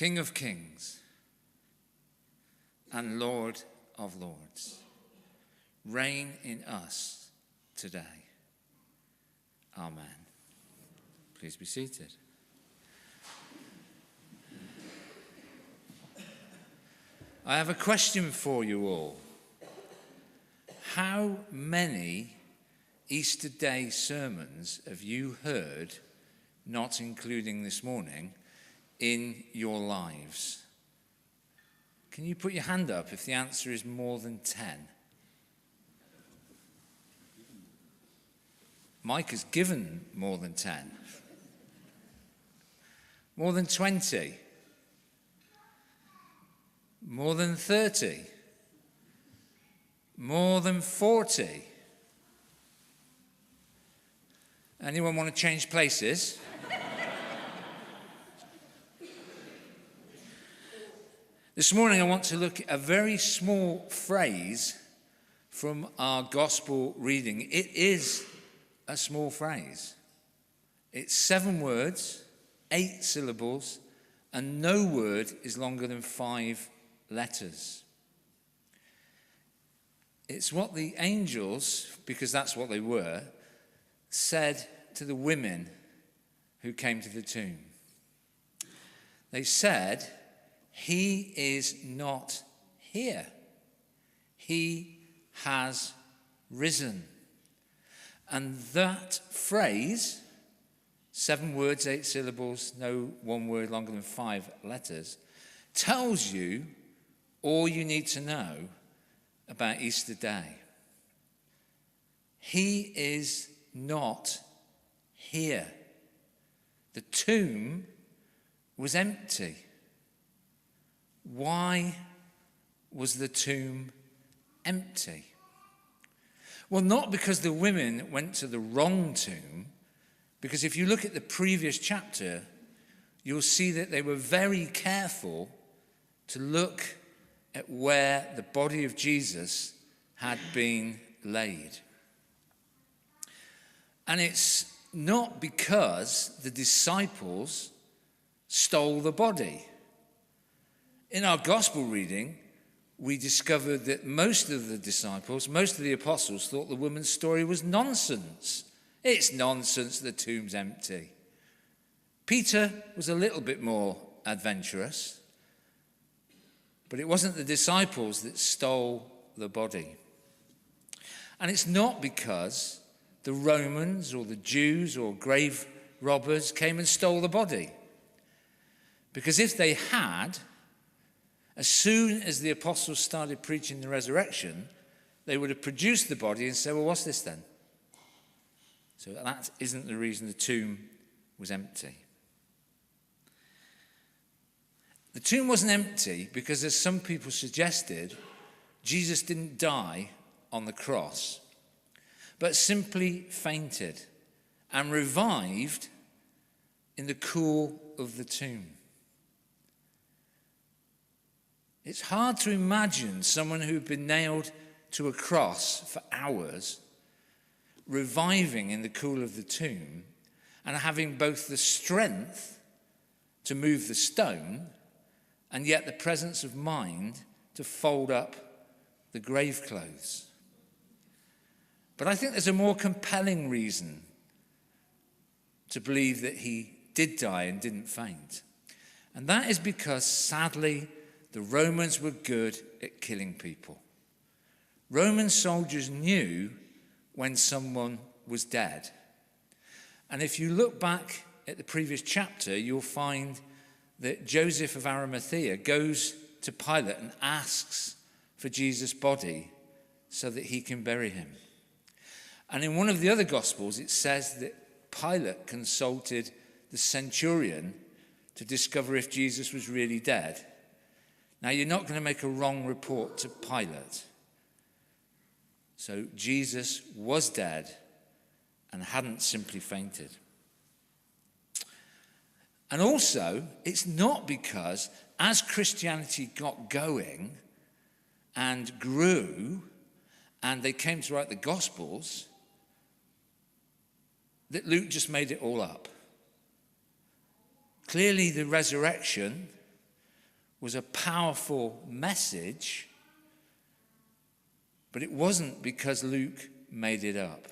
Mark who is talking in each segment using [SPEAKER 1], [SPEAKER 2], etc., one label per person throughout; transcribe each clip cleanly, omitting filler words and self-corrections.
[SPEAKER 1] King of kings and Lord of lords, reign in us today. Amen. Please be seated. I have a question for you all. How many Easter Day sermons have you heard, not including this morning, in your lives? Can you put your hand up if the answer is more than 10? Mike has given more than 10. More than 20. More than 30. More than 40. Anyone want to change places? This morning I want to look at a very small phrase from our gospel reading. It is a small phrase. It's 7 words, 8 syllables, and no word is longer than 5 letters. It's what the angels, because that's what they were, said to the women who came to the tomb. They said, "He is not here. He has risen." And that phrase, 7 words, 8 syllables, no one word longer than 5 letters, tells you all you need to know about Easter Day. He is not here. The tomb was empty. Why was the tomb empty? Well, not because the women went to the wrong tomb, because if you look at the previous chapter, you'll see that they were very careful to look at where the body of Jesus had been laid. And it's not because the disciples stole the body. In our gospel reading, we discovered that most of the disciples, most of the apostles, thought the woman's story was nonsense. It's nonsense, the tomb's empty. Peter was a little bit more adventurous, but it wasn't the disciples that stole the body. And it's not because the Romans or the Jews or grave robbers came and stole the body. Because if they had, as soon as the apostles started preaching the resurrection, they would have produced the body and said, "Well, what's this then?" So that isn't the reason the tomb was empty. The tomb wasn't empty because, as some people suggested, Jesus didn't die on the cross, but simply fainted and revived in the cool of the tomb. It's hard to imagine someone who'd been nailed to a cross for hours reviving in the cool of the tomb and having both the strength to move the stone and yet the presence of mind to fold up the grave clothes. But I think there's a more compelling reason to believe that he did die and didn't faint. And that is because, sadly, the Romans were good at killing people. Roman soldiers knew when someone was dead. And if you look back at the previous chapter, you'll find that Joseph of Arimathea goes to Pilate and asks for Jesus' body so that he can bury him. And in one of the other Gospels, it says that Pilate consulted the centurion to discover if Jesus was really dead. Now, you're not going to make a wrong report to Pilate. So Jesus was dead and hadn't simply fainted. And also, it's not because as Christianity got going and grew and they came to write the Gospels, that Luke just made it all up. Clearly, the resurrection was a powerful message, but it wasn't because Luke made it up.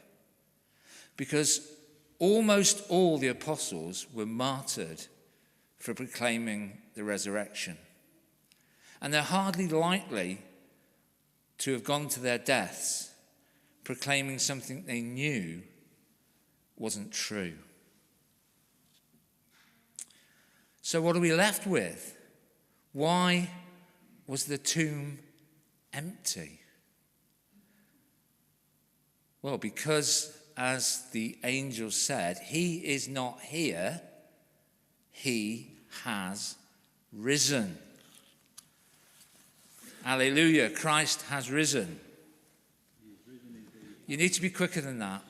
[SPEAKER 1] Because almost all the apostles were martyred for proclaiming the resurrection. And they're hardly likely to have gone to their deaths proclaiming something they knew wasn't true. So what are we left with? Why was the tomb empty? Well, because, as the angel said, he is not here, he has risen. Hallelujah, Christ has risen. You need to be quicker than that.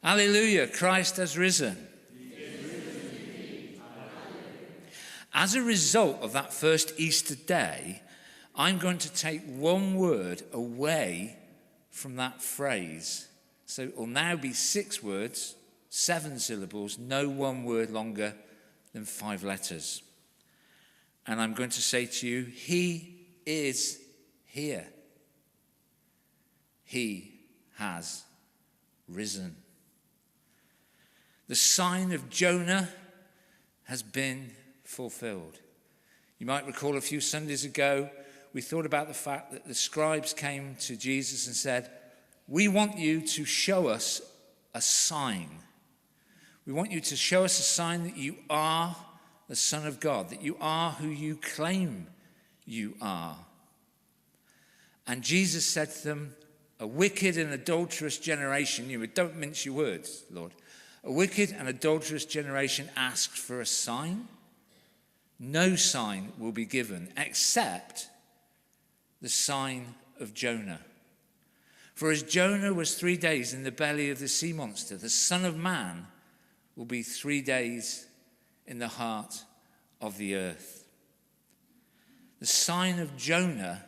[SPEAKER 1] Hallelujah, Christ has risen. As a result of that first Easter day, I'm going to take one word away from that phrase. So it will now be 6 words, 7 syllables, no one word longer than 5 letters. And I'm going to say to you, he is here. He has risen. The sign of Jonah has been fulfilled. You might recall a few Sundays ago, we thought about the fact that the scribes came to Jesus and said, we want you to show us a sign. We want you to show us a sign that you are the Son of God, that you are who you claim you are. And Jesus said to them, a wicked and adulterous generation, don't mince your words, Lord. A wicked and adulterous generation asks for a sign. No sign will be given except the sign of Jonah. For as Jonah was 3 days in the belly of the sea monster, the Son of Man will be 3 days in the heart of the earth. The sign of Jonah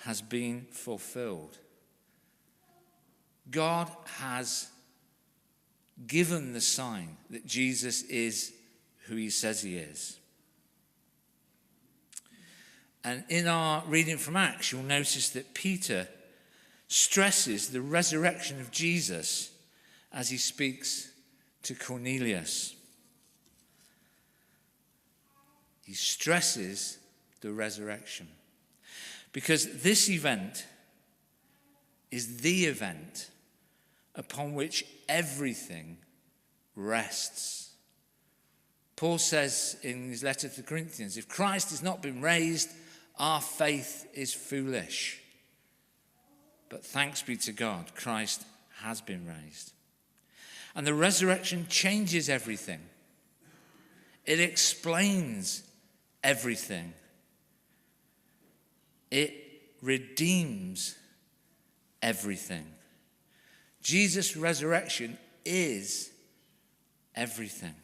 [SPEAKER 1] has been fulfilled. God has given the sign that Jesus is who he says he is. And in our reading from Acts, you'll notice that Peter stresses the resurrection of Jesus as he speaks to Cornelius. He stresses the resurrection because this event is the event upon which everything rests. Paul says in his letter to the Corinthians, if Christ has not been raised, our faith is foolish. But thanks be to God, Christ has been raised. And the resurrection changes everything. It explains everything. It redeems everything. Jesus' resurrection is everything.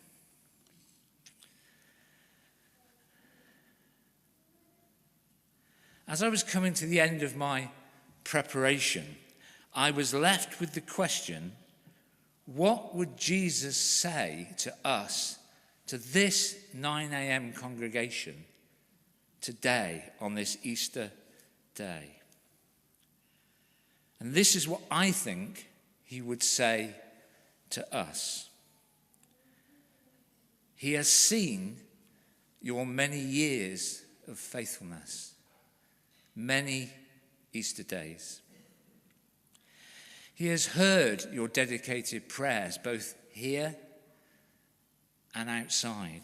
[SPEAKER 1] As I was coming to the end of my preparation, I was left with the question, what would Jesus say to us, to this 9 a.m. congregation today on this Easter day? And this is what I think he would say to us. He has seen your many years of faithfulness, many Easter days. He has heard your dedicated prayers, both here and outside.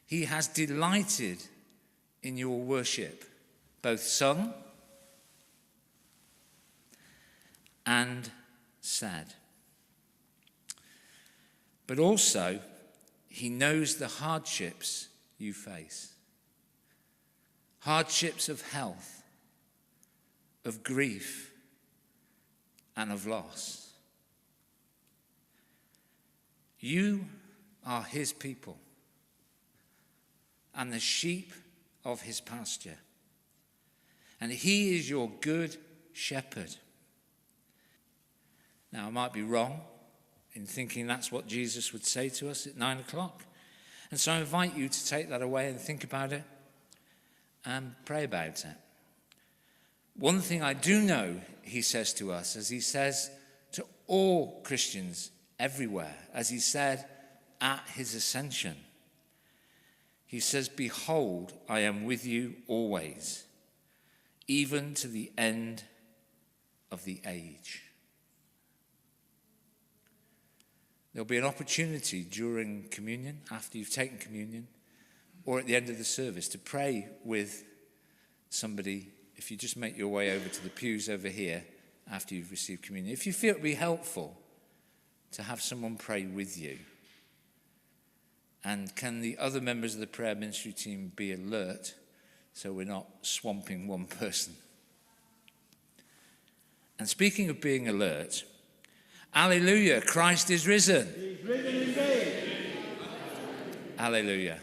[SPEAKER 1] He has delighted in your worship, both sung and said. But also, he knows the hardships you face. Hardships of health, of grief, and of loss. You are his people and the sheep of his pasture. And he is your good shepherd. Now, I might be wrong in thinking that's what Jesus would say to us at 9 o'clock. And so I invite you to take that away and think about it and pray about it. One thing I do know, he says to us, as he says to all Christians everywhere, as he said at his ascension, he says, "Behold, I am with you always, even to the end of the age." There'll be an opportunity during communion, after you've taken communion, or at the end of the service, to pray with somebody. If you just make your way over to the pews over here after you've received communion, if you feel it would be helpful to have someone pray with you. And can the other members of the prayer ministry team be alert so we're not swamping one person? And speaking of being alert, alleluia, Christ is risen.
[SPEAKER 2] He's risen indeed.
[SPEAKER 1] Alleluia.